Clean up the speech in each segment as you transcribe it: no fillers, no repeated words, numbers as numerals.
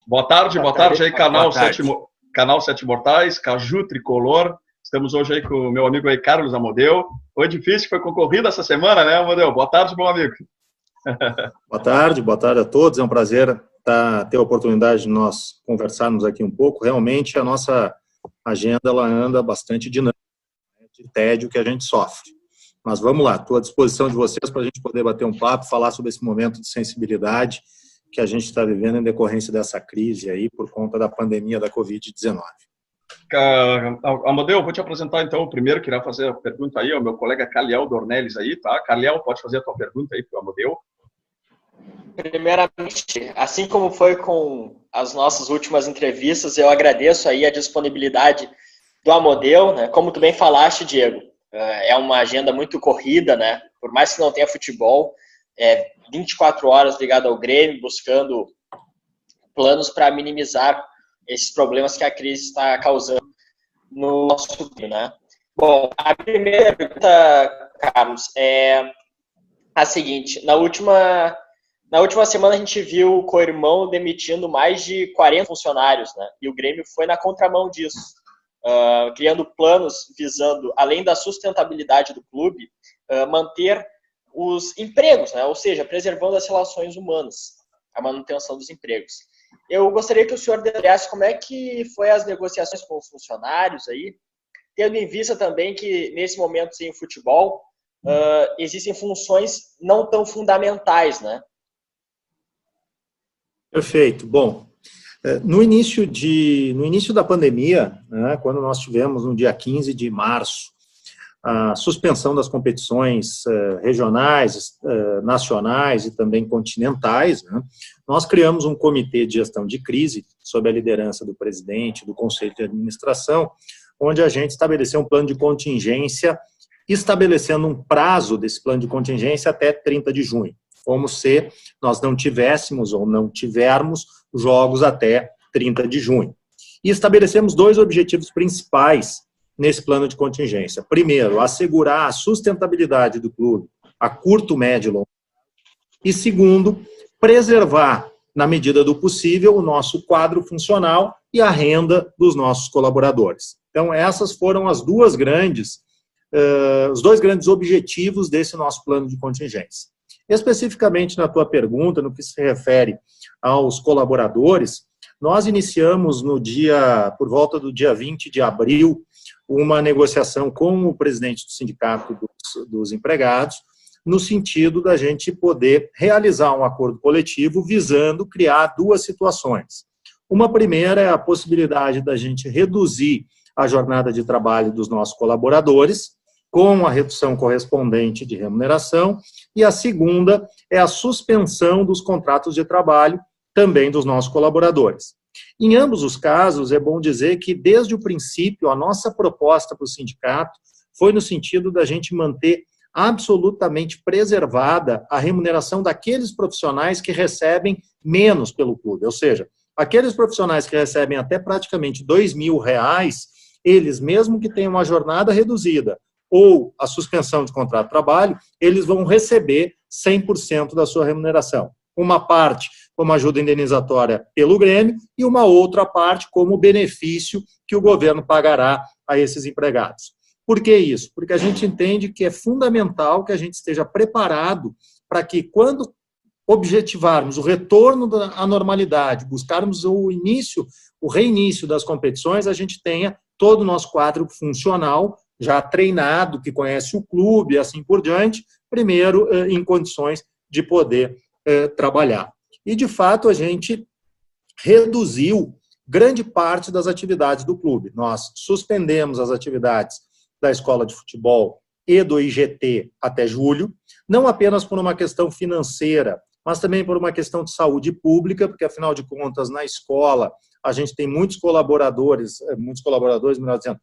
Boa tarde aí, Boa canal Sete Mortais, Caju Tricolor. Estamos hoje aí com o meu amigo aí, Carlos Amodeu. Foi difícil, foi concorrido essa semana, né, Amodeu? Boa tarde, meu amigo. Boa tarde a todos. É um prazer ter a oportunidade de nós conversarmos aqui um pouco. Realmente, a nossa agenda ela anda bastante dinâmica, de tédio que a gente sofre. Mas vamos lá, estou à disposição de vocês para a gente poder bater um papo, falar sobre esse momento de sensibilidade que a gente está vivendo em decorrência dessa crise aí por conta da pandemia da Covid-19. Amodeu, vou te apresentar então o primeiro que irá fazer a pergunta aí, o meu colega Caliel Dornelles aí, tá? Caliel, pode fazer a tua pergunta aí para o Amodeu. Primeiramente, assim como foi com as nossas últimas entrevistas, eu agradeço aí a disponibilidade do Amodeu, né? Como tu bem falaste, Diego, é uma agenda muito corrida, né? Por mais que não tenha futebol, 24 horas ligado ao Grêmio, buscando planos para minimizar esses problemas que a crise está causando no nosso time, né? Bom, a primeira pergunta, Carlos, é a seguinte: na última semana a gente viu o Coirmão demitindo mais de 40 funcionários, né? E o Grêmio foi na contramão disso, criando planos visando, além da sustentabilidade do clube, manter os empregos, né? Ou seja, preservando as relações humanas, a manutenção dos empregos. Eu gostaria que o senhor detalhasse como é que foi as negociações com os funcionários aí, tendo em vista também que, nesse momento sem futebol, existem funções não tão fundamentais, né? Perfeito. Bom, no início da pandemia, né, quando nós tivemos no dia 15 de março a suspensão das competições regionais, nacionais e também continentais, né, nós criamos um comitê de gestão de crise sob a liderança do presidente do Conselho de Administração, onde a gente estabeleceu um plano de contingência, estabelecendo um prazo desse plano de contingência até 30 de junho. Como se nós não tivéssemos ou não tivermos jogos até 30 de junho. E estabelecemos dois objetivos principais nesse plano de contingência. Primeiro, assegurar a sustentabilidade do clube a curto, médio e longo prazo. E segundo, preservar, na medida do possível, o nosso quadro funcional e a renda dos nossos colaboradores. Então, essas foram os dois grandes objetivos desse nosso plano de contingência. Especificamente na tua pergunta, no que se refere aos colaboradores, nós iniciamos por volta do dia 20 de abril, uma negociação com o presidente do Sindicato dos Empregados, no sentido da gente poder realizar um acordo coletivo visando criar duas situações. Uma primeira é a possibilidade da gente reduzir a jornada de trabalho dos nossos colaboradores, com a redução correspondente de remuneração, e a segunda é a suspensão dos contratos de trabalho também dos nossos colaboradores. Em ambos os casos, é bom dizer que, desde o princípio, a nossa proposta para o sindicato foi no sentido da gente manter absolutamente preservada a remuneração daqueles profissionais que recebem menos pelo clube, ou seja, aqueles profissionais que recebem até praticamente R$2.000, eles, mesmo que tenham uma jornada reduzida, ou a suspensão de contrato de trabalho, eles vão receber 100% da sua remuneração. Uma parte como ajuda indenizatória pelo Grêmio e uma outra parte como benefício que o governo pagará a esses empregados. Por que isso? Porque a gente entende que é fundamental que a gente esteja preparado para que, quando objetivarmos o retorno à normalidade, buscarmos o reinício das competições, a gente tenha todo o nosso quadro funcional já treinado, que conhece o clube e assim por diante, primeiro em condições de poder trabalhar. E, de fato, a gente reduziu grande parte das atividades do clube. Nós suspendemos as atividades da escola de futebol e do IGT até julho, não apenas por uma questão financeira, mas também por uma questão de saúde pública, porque, afinal de contas, na escola, a gente tem muitos colaboradores, melhor dizendo,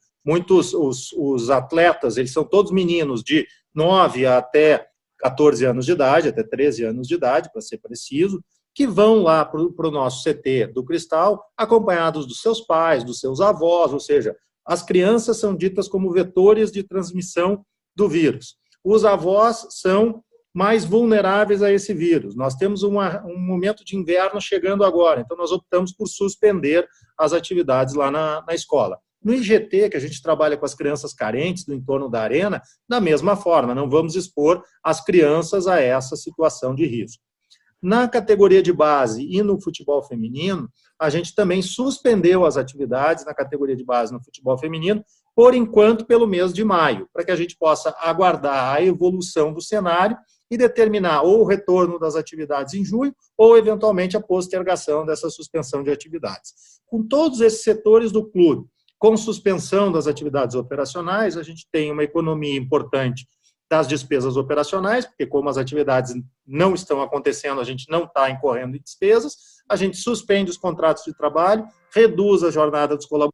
os atletas, eles são todos meninos de 9 até 14 anos de idade, até 13 anos de idade, para ser preciso, que vão lá para o nosso CT do Cristal, acompanhados dos seus pais, dos seus avós, ou seja, as crianças são ditas como vetores de transmissão do vírus. Os avós são mais vulneráveis a esse vírus. Nós temos um momento de inverno chegando agora, então nós optamos por suspender as atividades lá na escola. No IGT, que a gente trabalha com as crianças carentes do entorno da arena, da mesma forma, não vamos expor as crianças a essa situação de risco. Na categoria de base e no futebol feminino, a gente também suspendeu as atividades na categoria de base no futebol feminino, por enquanto pelo mês de maio, para que a gente possa aguardar a evolução do cenário e determinar ou o retorno das atividades em junho ou, eventualmente, a postergação dessa suspensão de atividades. Com todos esses setores do clube, com suspensão das atividades operacionais, a gente tem uma economia importante das despesas operacionais, porque como as atividades não estão acontecendo, a gente não está incorrendo em despesas, a gente suspende os contratos de trabalho, reduz a jornada dos colaboradores,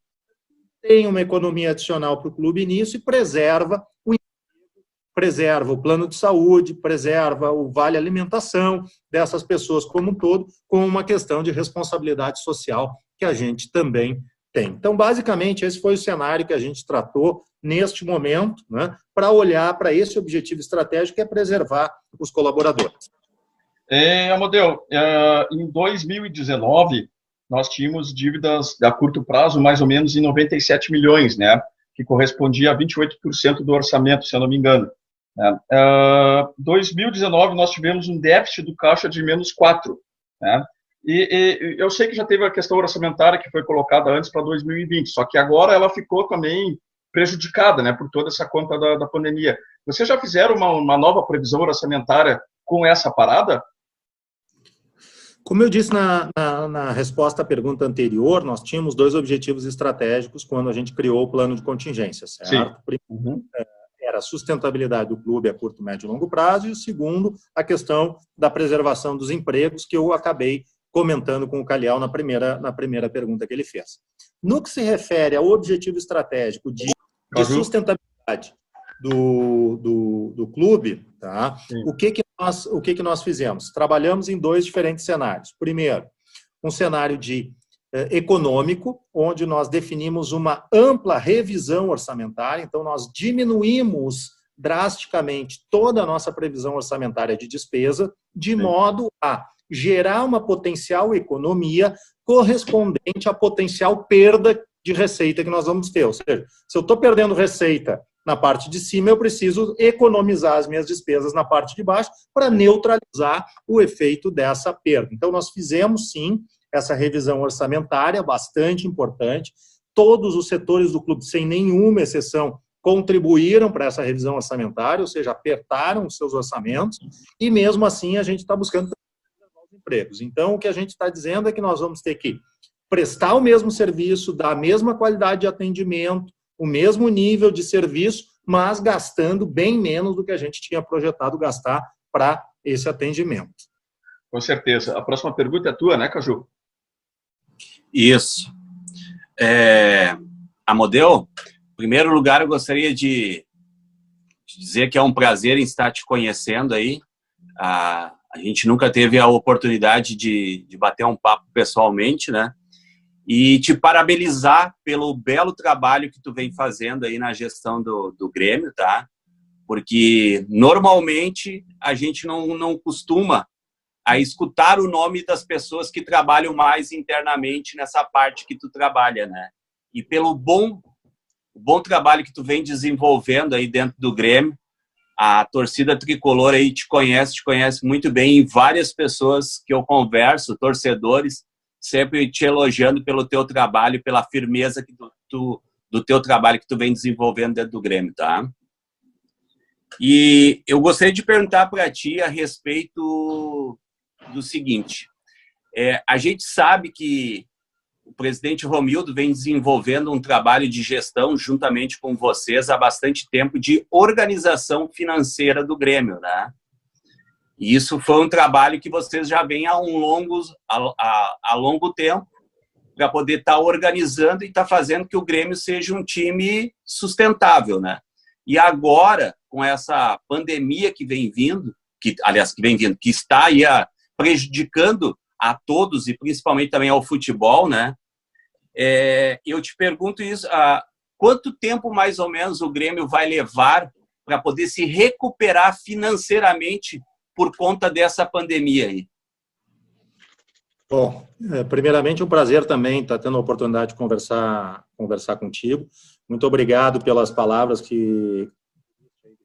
tem uma economia adicional para o clube nisso e preserva o plano de saúde, preserva o vale alimentação dessas pessoas como um todo, com uma questão de responsabilidade social que a gente também tem. Então, basicamente, esse foi o cenário que a gente tratou neste momento, né, para olhar para esse objetivo estratégico, que é preservar os colaboradores. Amadeu, em 2019, nós tínhamos dívidas a curto prazo, mais ou menos em 97 milhões, né, que correspondia a 28% do orçamento, se eu não me engano. Em 2019, nós tivemos um déficit do caixa de menos 4, né? E eu sei que já teve a questão orçamentária que foi colocada antes para 2020, só que agora ela ficou também prejudicada, né, por toda essa conta da pandemia. Vocês já fizeram uma nova previsão orçamentária com essa parada? Como eu disse na resposta à pergunta anterior, nós tínhamos 2 objetivos estratégicos quando a gente criou o plano de contingência, certo? Sim. Primeiro, era a sustentabilidade do clube a curto, médio e longo prazo, e o segundo, a questão da preservação dos empregos, que eu acabei comentando com o Calhau na primeira pergunta que ele fez. No que se refere ao objetivo estratégico de sustentabilidade do clube, tá? O que nós fizemos? Trabalhamos em 2 diferentes cenários. Primeiro, um cenário de econômico, onde nós definimos uma ampla revisão orçamentária, então nós diminuímos drasticamente toda a nossa previsão orçamentária de despesa, de modo a gerar uma potencial economia correspondente à potencial perda de receita que nós vamos ter. Ou seja, se eu estou perdendo receita na parte de cima, eu preciso economizar as minhas despesas na parte de baixo para neutralizar o efeito dessa perda. Então, nós fizemos, sim, essa revisão orçamentária, bastante importante. Todos os setores do clube, sem nenhuma exceção, contribuíram para essa revisão orçamentária, ou seja, apertaram os seus orçamentos, e mesmo assim a gente está buscando preservar os empregos. Então, o que a gente está dizendo é que nós vamos ter que prestar o mesmo serviço, dar a mesma qualidade de atendimento, o mesmo nível de serviço, mas gastando bem menos do que a gente tinha projetado gastar para esse atendimento. Com certeza. A próxima pergunta é tua, né, Caju? Isso. Amadeu, em primeiro lugar, eu gostaria de dizer que é um prazer em estar te conhecendo aí. A gente nunca teve a oportunidade de bater um papo pessoalmente, né? E te parabenizar pelo belo trabalho que tu vem fazendo aí na gestão do Grêmio, tá? Porque normalmente a gente não costuma a escutar o nome das pessoas que trabalham mais internamente nessa parte que tu trabalha, né? E pelo bom trabalho que tu vem desenvolvendo aí dentro do Grêmio, a torcida tricolor aí te conhece muito bem, e várias pessoas que eu converso, torcedores, sempre te elogiando pelo teu trabalho, pela firmeza do teu trabalho que tu vem desenvolvendo dentro do Grêmio, tá? E eu gostaria de perguntar para ti a respeito do seguinte: a gente sabe que o presidente Romildo vem desenvolvendo um trabalho de gestão juntamente com vocês há bastante tempo de organização financeira do Grêmio, né? E isso foi um trabalho que vocês já vêm há longo tempo para poder estar organizando e estar fazendo que o Grêmio seja um time sustentável, né? E agora, com essa pandemia que vem vindo, que está aí prejudicando a todos e principalmente também ao futebol, né? Eu te pergunto isso: quanto tempo mais ou menos o Grêmio vai levar para poder se recuperar financeiramente por conta dessa pandemia aí? Bom, primeiramente, um prazer também estar tendo a oportunidade de conversar contigo. Muito obrigado pelas palavras que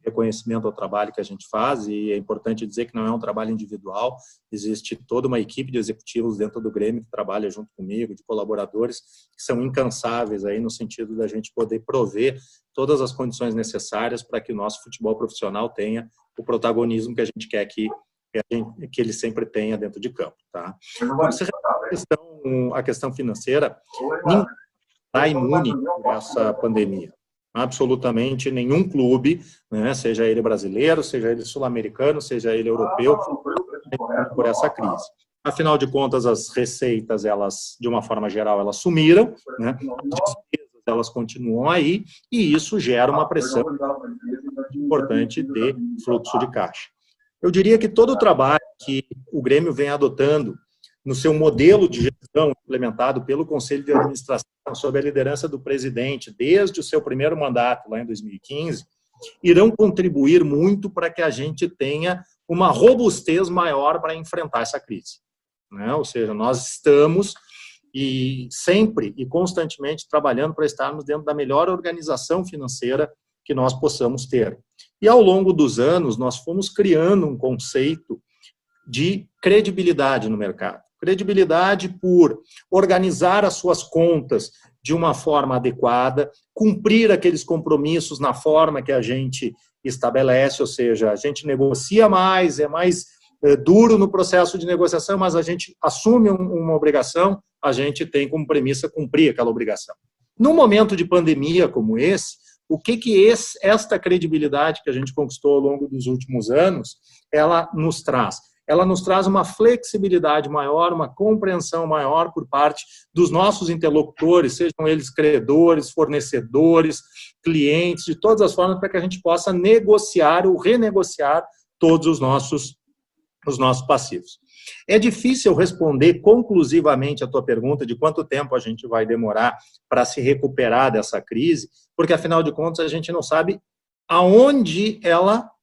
reconhecimento ao trabalho que a gente faz, e é importante dizer que não é um trabalho individual, existe toda uma equipe de executivos dentro do Grêmio que trabalha junto comigo, de colaboradores que são incansáveis aí no sentido da gente poder prover todas as condições necessárias para que o nosso futebol profissional tenha o protagonismo que a gente quer que ele sempre tenha dentro de campo, tá? A questão financeira, ninguém está imune a essa pandemia. Absolutamente nenhum clube, né, seja ele brasileiro, seja ele sul-americano, seja ele europeu, por essa crise. Afinal de contas, as receitas, elas, de uma forma geral, elas sumiram, né? As despesas, elas continuam aí, e isso gera uma pressão importante de fluxo de caixa. Eu diria que todo o trabalho que o Grêmio vem adotando no seu modelo de gestão implementado pelo Conselho de Administração, sob a liderança do presidente, desde o seu primeiro mandato, lá em 2015, irão contribuir muito para que a gente tenha uma robustez maior para enfrentar essa crise, né? Ou seja, nós estamos sempre e constantemente trabalhando para estarmos dentro da melhor organização financeira que nós possamos ter. E ao longo dos anos, nós fomos criando um conceito de credibilidade no mercado. Credibilidade por organizar as suas contas de uma forma adequada, cumprir aqueles compromissos na forma que a gente estabelece, ou seja, a gente negocia mais, é mais duro no processo de negociação, mas a gente assume uma obrigação, a gente tem como premissa cumprir aquela obrigação. Num momento de pandemia como esse, o que esta credibilidade que a gente conquistou ao longo dos últimos anos, ela nos traz? Ela nos traz uma flexibilidade maior, uma compreensão maior por parte dos nossos interlocutores, sejam eles credores, fornecedores, clientes, de todas as formas, para que a gente possa negociar ou renegociar todos os nossos passivos. É difícil responder conclusivamente a tua pergunta de quanto tempo a gente vai demorar para se recuperar dessa crise, porque, afinal de contas, a gente não sabe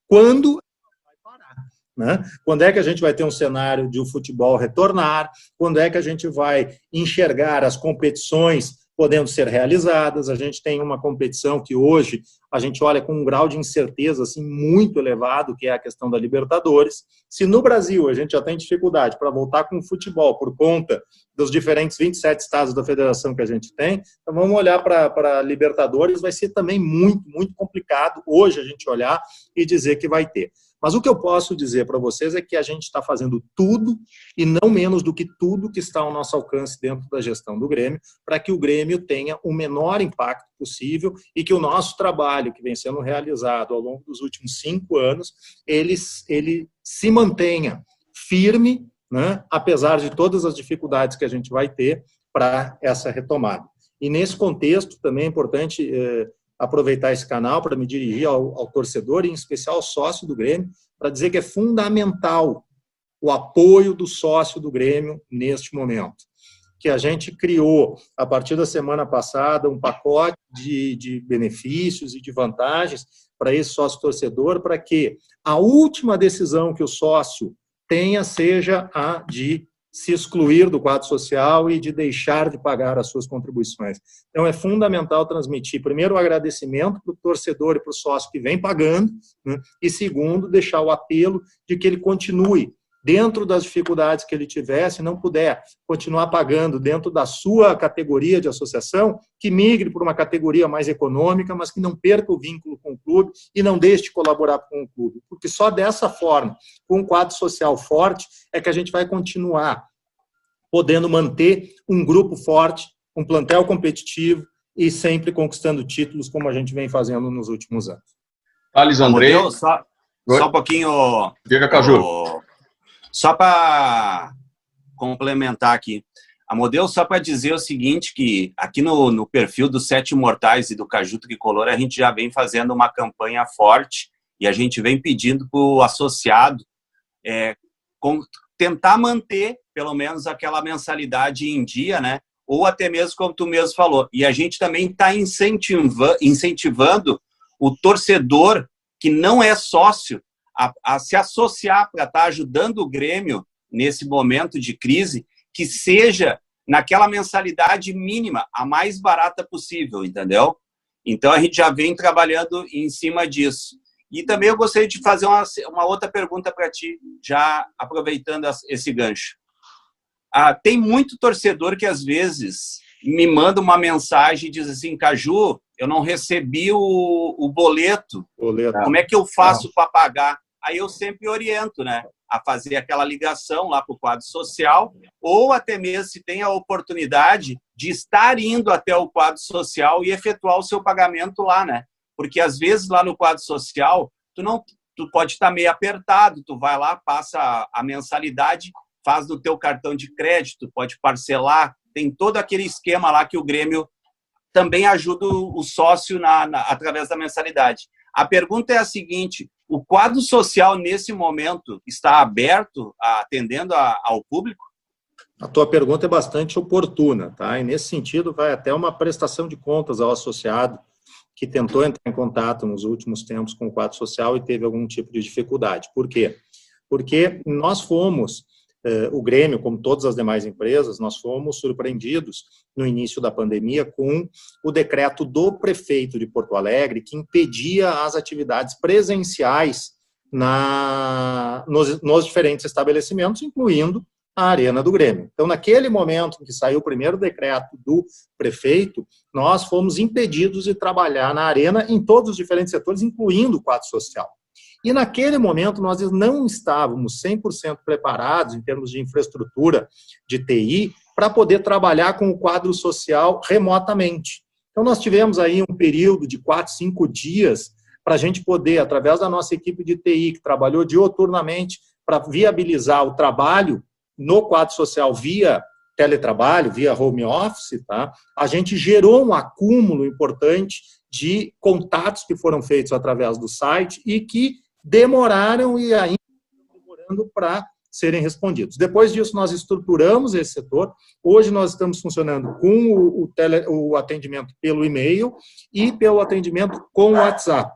quando vai parar, né? Quando é que a gente vai ter um cenário de o futebol retornar, quando é que a gente vai enxergar as competições podendo ser realizadas. A gente tem uma competição que hoje a gente olha com um grau de incerteza assim, muito elevado, que é a questão da Libertadores. Se no Brasil a gente já tem dificuldade para voltar com o futebol por conta dos diferentes 27 estados da federação que a gente tem, então vamos olhar para a Libertadores, vai ser também muito, muito complicado hoje a gente olhar e dizer que vai ter. Mas o que eu posso dizer para vocês é que a gente está fazendo tudo, e não menos do que tudo que está ao nosso alcance dentro da gestão do Grêmio, para que o Grêmio tenha o menor impacto possível e que o nosso trabalho que vem sendo realizado ao longo dos últimos 5 anos, ele se mantenha firme, né, apesar de todas as dificuldades que a gente vai ter para essa retomada. E nesse contexto também é importante aproveitar esse canal para me dirigir ao torcedor, e em especial ao sócio do Grêmio, para dizer que é fundamental o apoio do sócio do Grêmio neste momento. Que a gente criou, a partir da semana passada, um pacote de benefícios e de vantagens para esse sócio torcedor, para que a última decisão que o sócio tenha seja a de se excluir do quadro social e de deixar de pagar as suas contribuições. Então, é fundamental transmitir, primeiro, o agradecimento para o torcedor e para o sócio que vem pagando, né? E, segundo, deixar o apelo de que ele continue dentro das dificuldades que ele tiver, se não puder continuar pagando dentro da sua categoria de associação, que migre para uma categoria mais econômica, mas que não perca o vínculo com o clube e não deixe de colaborar com o clube. Porque só dessa forma, com um quadro social forte, é que a gente vai continuar podendo manter um grupo forte, um plantel competitivo e sempre conquistando títulos como a gente vem fazendo nos últimos anos. Thales André. Só um pouquinho. Diga, Caju. Só para complementar aqui, a Modelo, só para dizer o seguinte, que aqui no perfil dos 7 Imortais e do Caju Tricolor, a gente já vem fazendo uma campanha forte e a gente vem pedindo para o associado tentar manter, pelo menos, aquela mensalidade em dia, né? Ou até mesmo, como tu mesmo falou. E a gente também está incentivando o torcedor que não é sócio a se associar para estar ajudando o Grêmio nesse momento de crise, que seja naquela mensalidade mínima, a mais barata possível, entendeu? Então, a gente já vem trabalhando em cima disso. E também eu gostaria de fazer uma outra pergunta para ti, já aproveitando esse gancho. Tem muito torcedor que, às vezes, me manda uma mensagem e diz assim, Caju, eu não recebi o boleto. Como é que eu faço para pagar? Aí eu sempre oriento, né, a fazer aquela ligação lá para o quadro social, ou até mesmo se tem a oportunidade de estar indo até o quadro social e efetuar o seu pagamento lá, né? Porque às vezes lá no quadro social tu pode estar meio apertado, tu vai lá, passa a mensalidade, faz no teu cartão de crédito, pode parcelar, tem todo aquele esquema lá que o Grêmio também ajuda o sócio através da mensalidade. A pergunta é a seguinte, o quadro social nesse momento está aberto, atendendo ao público? A tua pergunta é bastante oportuna, tá? E nesse sentido vai até uma prestação de contas ao associado que tentou entrar em contato nos últimos tempos com o quadro social e teve algum tipo de dificuldade. Por quê? Porque nós fomos, o Grêmio, como todas as demais empresas, nós fomos surpreendidos no início da pandemia com o decreto do prefeito de Porto Alegre que impedia as atividades presenciais nos diferentes estabelecimentos, incluindo a Arena do Grêmio. Então, naquele momento em que saiu o primeiro decreto do prefeito, nós fomos impedidos de trabalhar na Arena em todos os diferentes setores, incluindo o quadro social. E naquele momento nós não estávamos 100% preparados em termos de infraestrutura de TI para poder trabalhar com o quadro social remotamente. Então nós tivemos aí um período de 4, 5 dias para a gente poder, através da nossa equipe de TI, que trabalhou dioturnamente para viabilizar o trabalho no quadro social via teletrabalho, via home office, tá? A gente gerou um acúmulo importante de contatos que foram feitos através do site e que demoraram e ainda estão demorando para serem respondidos. Depois disso, nós estruturamos esse setor. Hoje, nós estamos funcionando com o atendimento pelo e-mail e pelo atendimento com o WhatsApp.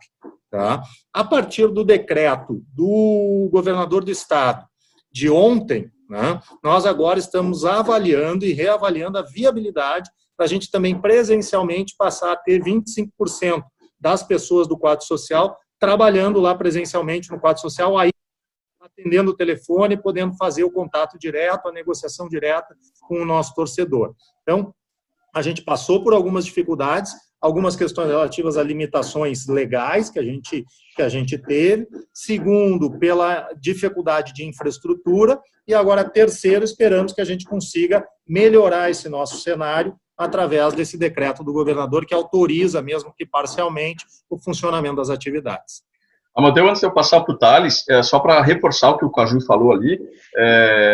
Tá? A partir do decreto do governador do estado de ontem, né, nós agora estamos avaliando e reavaliando a viabilidade para a gente também presencialmente passar a ter 25% das pessoas do quadro social trabalhando lá presencialmente no quadro social, aí atendendo o telefone, podendo fazer o contato direto, a negociação direta com o nosso torcedor. Então, a gente passou por algumas dificuldades, algumas questões relativas a limitações legais que a gente teve, segundo, pela dificuldade de infraestrutura, e agora, terceiro, esperamos que a gente consiga melhorar esse nosso cenário através desse decreto do governador que autoriza, mesmo que parcialmente, o funcionamento das atividades. Amadeu, antes de eu passar para o Thales, só para reforçar o que o Caju falou ali,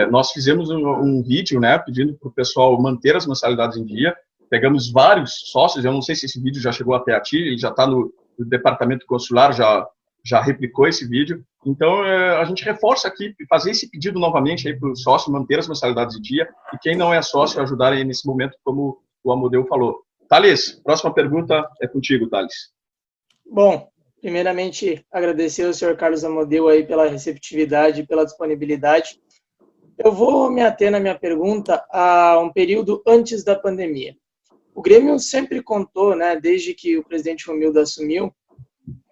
nós fizemos um vídeo, né, pedindo para o pessoal manter as mensalidades em dia, pegamos vários sócios, eu não sei se esse vídeo já chegou até a ti, ele já está no departamento consular, já replicou esse vídeo, então a gente reforça aqui, fazer esse pedido novamente para o sócio manter as mensalidades em dia, e quem não é sócio ajudar aí nesse momento, como o Amadeu falou. Thales, próxima pergunta é contigo, Thales. Bom, primeiramente agradecer ao senhor Carlos Amadeu aí pela receptividade e pela disponibilidade. Eu vou me ater na minha pergunta a um período antes da pandemia. O Grêmio sempre contou, né, desde que o presidente Romildo assumiu,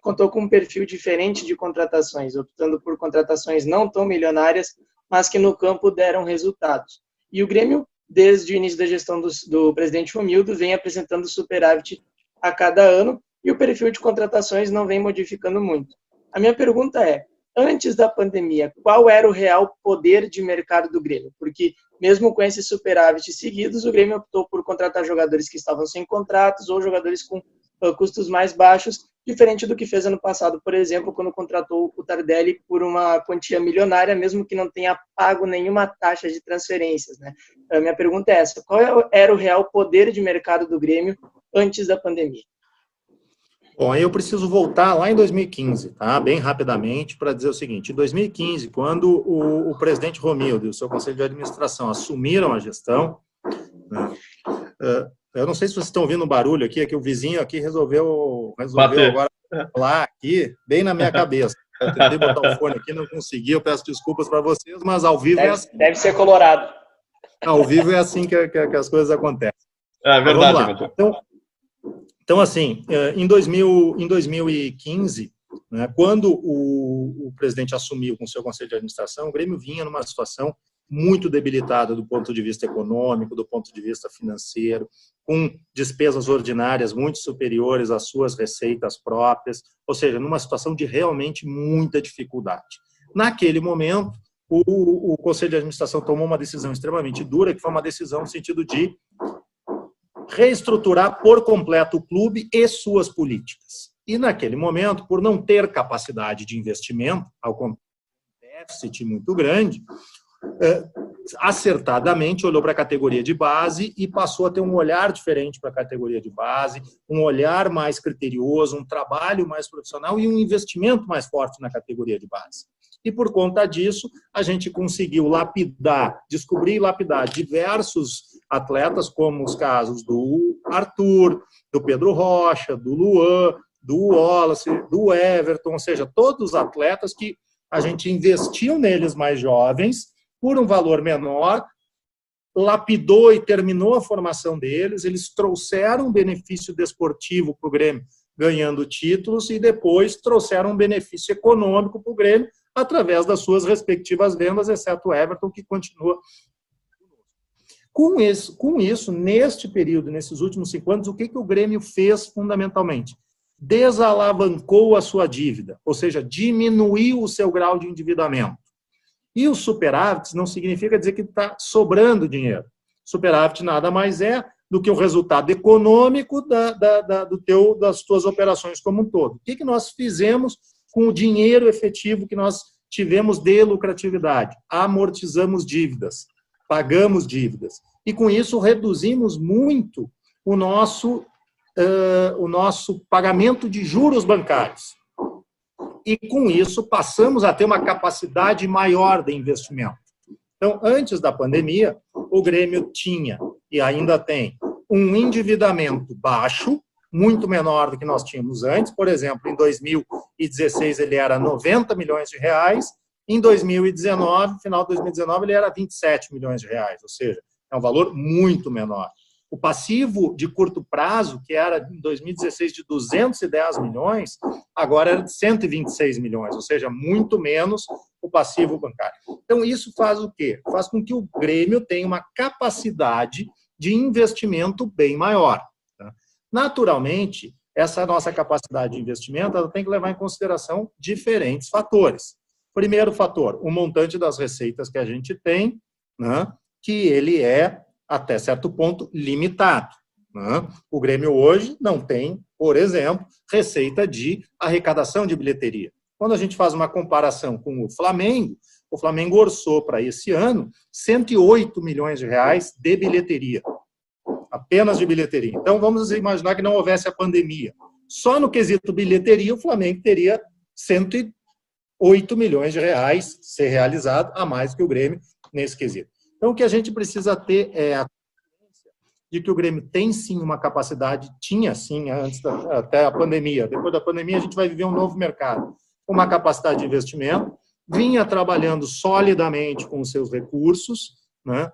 contou com um perfil diferente de contratações, optando por contratações não tão milionárias, mas que no campo deram resultados. E o Grêmio, desde o início da gestão do presidente Romildo, vem apresentando superávit a cada ano e o perfil de contratações não vem modificando muito. A minha pergunta é, antes da pandemia, qual era o real poder de mercado do Grêmio? Porque mesmo com esses superávit seguidos, o Grêmio optou por contratar jogadores que estavam sem contratos ou jogadores com custos mais baixos, diferente do que fez ano passado, por exemplo, quando contratou o Tardelli por uma quantia milionária, mesmo que não tenha pago nenhuma taxa de transferências, né? A minha pergunta é essa, qual era o real poder de mercado do Grêmio antes da pandemia? Bom, aí eu preciso voltar lá em 2015, tá? Bem rapidamente, para dizer o seguinte. Em 2015, quando o presidente Romildo e o seu conselho de administração assumiram a gestão, né, eu não sei se vocês estão ouvindo um barulho aqui, é que o vizinho aqui resolveu agora Lá aqui, bem na minha cabeça. Eu tentei botar o fone aqui, não consegui, eu peço desculpas para vocês, mas ao vivo é assim. Deve ser colorado. Ao vivo é assim que as coisas acontecem. É verdade, vamos lá. Então, assim, em 2015, né, quando o presidente assumiu com o seu conselho de administração, o Grêmio vinha numa situação muito debilitada do ponto de vista econômico, do ponto de vista financeiro, com despesas ordinárias muito superiores às suas receitas próprias, ou seja, numa situação de realmente muita dificuldade. Naquele momento, o Conselho de Administração tomou uma decisão extremamente dura, que foi uma decisão no sentido de reestruturar por completo o clube e suas políticas. E, naquele momento, por não ter capacidade de investimento, ao contrário, um déficit muito grande, acertadamente olhou para a categoria de base e passou a ter um olhar diferente para a categoria de base, um olhar mais criterioso, um trabalho mais profissional e um investimento mais forte na categoria de base. E, por conta disso, a gente conseguiu descobrir e lapidar diversos atletas, como os casos do Arthur, do Pedro Rocha, do Luan, do Wallace, do Everton, ou seja, todos os atletas que a gente investiu neles mais jovens, por um valor menor, lapidou e terminou a formação deles, eles trouxeram um benefício desportivo para o Grêmio, ganhando títulos, e depois trouxeram um benefício econômico para o Grêmio, através das suas respectivas vendas, exceto o Everton, que continua. Com isso, neste período, nesses últimos 5 anos, o que o Grêmio fez fundamentalmente? Desalavancou a sua dívida, ou seja, diminuiu o seu grau de endividamento. E os superávites não significa dizer que está sobrando dinheiro. Superávit nada mais é do que o resultado econômico das tuas operações como um todo. O que nós fizemos com o dinheiro efetivo que nós tivemos de lucratividade? Amortizamos dívidas, pagamos dívidas. E com isso reduzimos muito o nosso pagamento de juros bancários. E, com isso, passamos a ter uma capacidade maior de investimento. Então, antes da pandemia, o Grêmio tinha, e ainda tem, um endividamento baixo, muito menor do que nós tínhamos antes. Por exemplo, em 2016 ele era 90 milhões de reais, em 2019, final de 2019, ele era 27 milhões de reais, ou seja, é um valor muito menor. O passivo de curto prazo, que era em 2016 de 210 milhões, agora era de 126 milhões, ou seja, muito menos o passivo bancário. Então, isso faz o quê? Faz com que o Grêmio tenha uma capacidade de investimento bem maior. Tá? Naturalmente, essa nossa capacidade de investimento ela tem que levar em consideração diferentes fatores. Primeiro fator, o montante das receitas que a gente tem, né, que ele é, até certo ponto, limitado. Né? O Grêmio hoje não tem, por exemplo, receita de arrecadação de bilheteria. Quando a gente faz uma comparação com o Flamengo orçou para esse ano 108 milhões de reais de bilheteria. Apenas de bilheteria. Então, vamos imaginar que não houvesse a pandemia. Só no quesito bilheteria, o Flamengo teria 108 milhões de reais ser realizado, a mais que o Grêmio nesse quesito. Então, o que a gente precisa ter é a consciência de que o Grêmio tem, sim, uma capacidade, tinha, sim, até a pandemia. Depois da pandemia, a gente vai viver um novo mercado. Uma capacidade de investimento, vinha trabalhando solidamente com os seus recursos, né?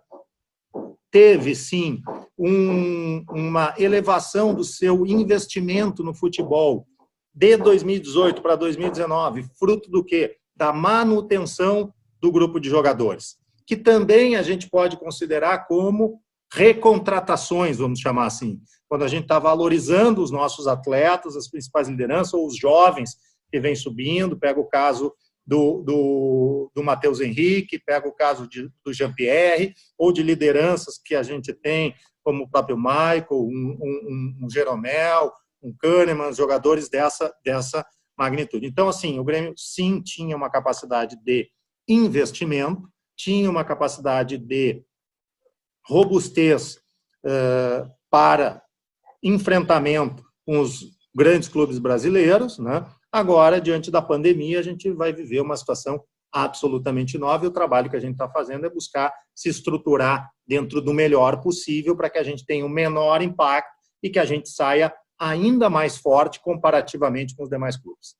Teve, sim, uma elevação do seu investimento no futebol de 2018 para 2019, fruto do quê? Da manutenção do grupo de jogadores, que também a gente pode considerar como recontratações, vamos chamar assim, quando a gente está valorizando os nossos atletas, as principais lideranças, ou os jovens que vêm subindo, pega o caso do Matheus Henrique, pega o caso do Jean-Pierre, ou de lideranças que a gente tem, como o próprio Michael, um Jeromel, um Kahneman, jogadores dessa magnitude. Então, assim, o Grêmio, sim, tinha uma capacidade de investimento, tinha uma capacidade de robustez para enfrentamento com os grandes clubes brasileiros, né? Agora, diante da pandemia, a gente vai viver uma situação absolutamente nova e o trabalho que a gente está fazendo é buscar se estruturar dentro do melhor possível para que a gente tenha o menor impacto e que a gente saia ainda mais forte comparativamente com os demais clubes.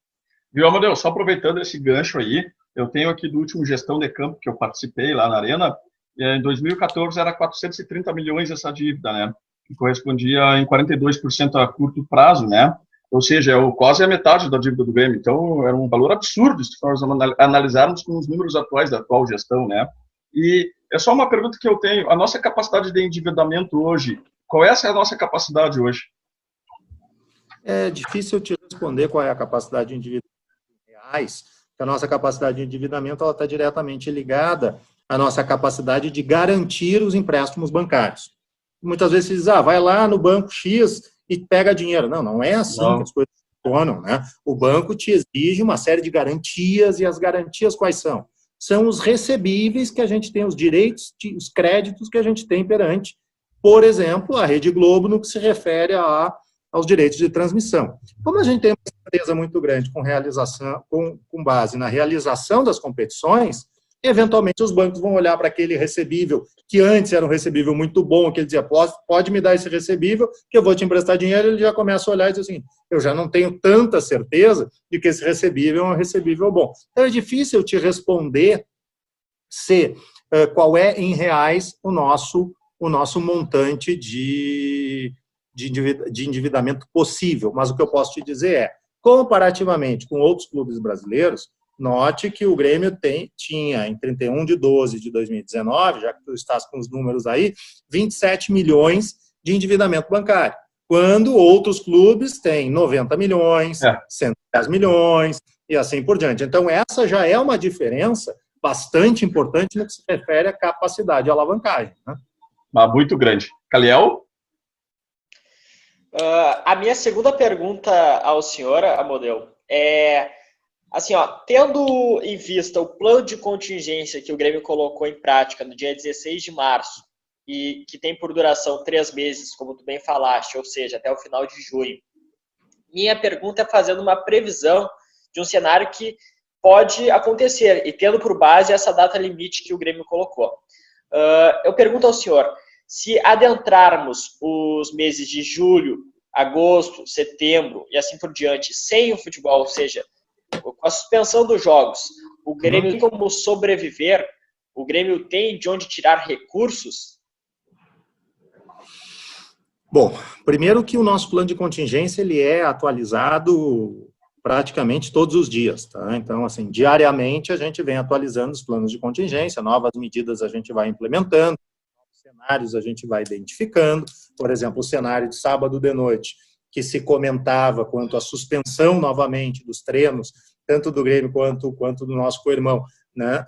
Viu, Amadeu? Só aproveitando esse gancho aí, eu tenho aqui do último gestão de campo que eu participei lá na Arena, em 2014 era 430 milhões essa dívida, né? Que correspondia em 42% a curto prazo, né? Ou seja, quase a metade da dívida do Grêmio. Então, era um valor absurdo se nós analisarmos com os números atuais da atual gestão, né? E é só uma pergunta que eu tenho. A nossa capacidade de endividamento hoje, qual é a nossa capacidade hoje? É difícil te responder qual é a capacidade de endividamento em reais, porque a nossa capacidade de endividamento está diretamente ligada à nossa capacidade de garantir os empréstimos bancários. Muitas vezes se diz, vai lá no banco X e pega dinheiro. Não, não é assim que as coisas funcionam, né? O banco te exige uma série de garantias, e as garantias quais são? São os recebíveis que a gente tem, os direitos, os créditos que a gente tem perante, por exemplo, a Rede Globo, no que se refere aos direitos de transmissão. Como a gente tem uma certeza muito grande com base na realização das competições, eventualmente os bancos vão olhar para aquele recebível, que antes era um recebível muito bom, que ele dizia, pode me dar esse recebível, que eu vou te emprestar dinheiro, ele já começa a olhar e diz assim, eu já não tenho tanta certeza de que esse recebível é um recebível bom. Então é difícil te responder qual é, em reais, o nosso montante de endividamento possível, mas o que eu posso te dizer é, comparativamente com outros clubes brasileiros, note que o Grêmio tinha, em 31/12 de 2019, já que tu estás com os números aí, 27 milhões de endividamento bancário, quando outros clubes têm 90 milhões, 110 milhões e assim por diante. Então, essa já é uma diferença bastante importante no que se refere à capacidade de alavancagem, né? Mas muito grande. Caliel? A minha segunda pergunta ao senhor, Amadeu, é... Assim, tendo em vista o plano de contingência que o Grêmio colocou em prática no dia 16 de março e que tem por duração 3 meses, como tu bem falaste, ou seja, até o final de junho, minha pergunta é fazendo uma previsão de um cenário que pode acontecer e tendo por base essa data limite que o Grêmio colocou. Eu pergunto ao senhor, se adentrarmos os meses de julho, agosto, setembro e assim por diante sem o futebol, ou seja, com a suspensão dos jogos, o Grêmio tem como sobreviver? O Grêmio tem de onde tirar recursos? Bom, primeiro que o nosso plano de contingência ele é atualizado praticamente todos os dias, tá? Então, assim, diariamente a gente vem atualizando os planos de contingência, novas medidas a gente vai implementando, novos cenários a gente vai identificando. Por exemplo, o cenário de sábado de noite, que se comentava quanto à suspensão novamente dos treinos, tanto do Grêmio quanto do nosso co-irmão, né,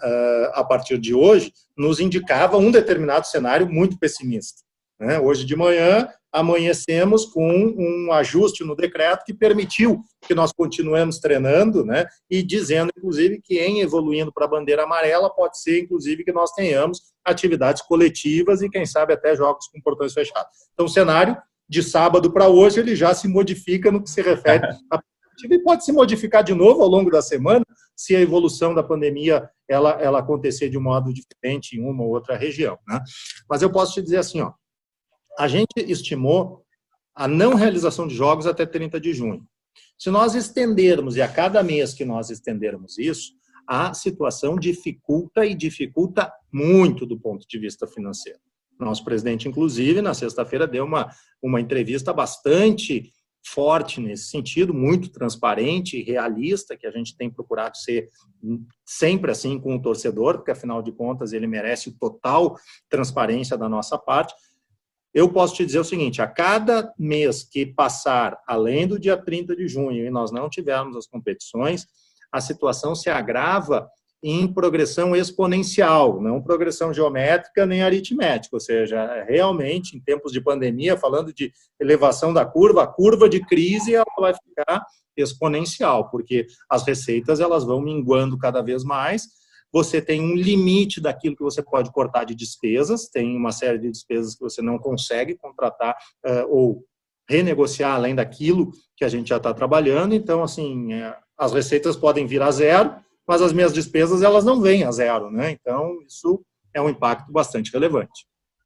a partir de hoje, nos indicava um determinado cenário muito pessimista, né? Hoje de manhã, amanhecemos com um ajuste no decreto que permitiu que nós continuemos treinando, né, e dizendo, inclusive, que em evoluindo para a bandeira amarela, pode ser, inclusive, que nós tenhamos atividades coletivas e, quem sabe, até jogos com portões fechados. Então, o cenário de sábado para hoje, ele já se modifica no que se refere à perspectiva e pode se modificar de novo ao longo da semana, se a evolução da pandemia ela acontecer de um modo diferente em uma ou outra região, né? Mas eu posso te dizer assim, a gente estimou a não realização de jogos até 30 de junho. Se nós estendermos, e a cada mês que nós estendermos isso, a situação dificulta muito do ponto de vista financeiro. Nosso presidente, inclusive, na sexta-feira, deu uma entrevista bastante forte nesse sentido, muito transparente e realista, que a gente tem procurado ser sempre assim com o torcedor, porque, afinal de contas, ele merece total transparência da nossa parte. Eu posso te dizer o seguinte, a cada mês que passar, além do dia 30 de junho, e nós não tivermos as competições, a situação se agrava em progressão exponencial, não progressão geométrica nem aritmética, ou seja, realmente, em tempos de pandemia, falando de elevação da curva, a curva de crise ela vai ficar exponencial, porque as receitas elas vão minguando cada vez mais, você tem um limite daquilo que você pode cortar de despesas, tem uma série de despesas que você não consegue contratar ou renegociar além daquilo que a gente já está trabalhando, então, assim, as receitas podem vir a zero, mas as minhas despesas, elas não vêm a zero, né? Então, isso é um impacto bastante relevante.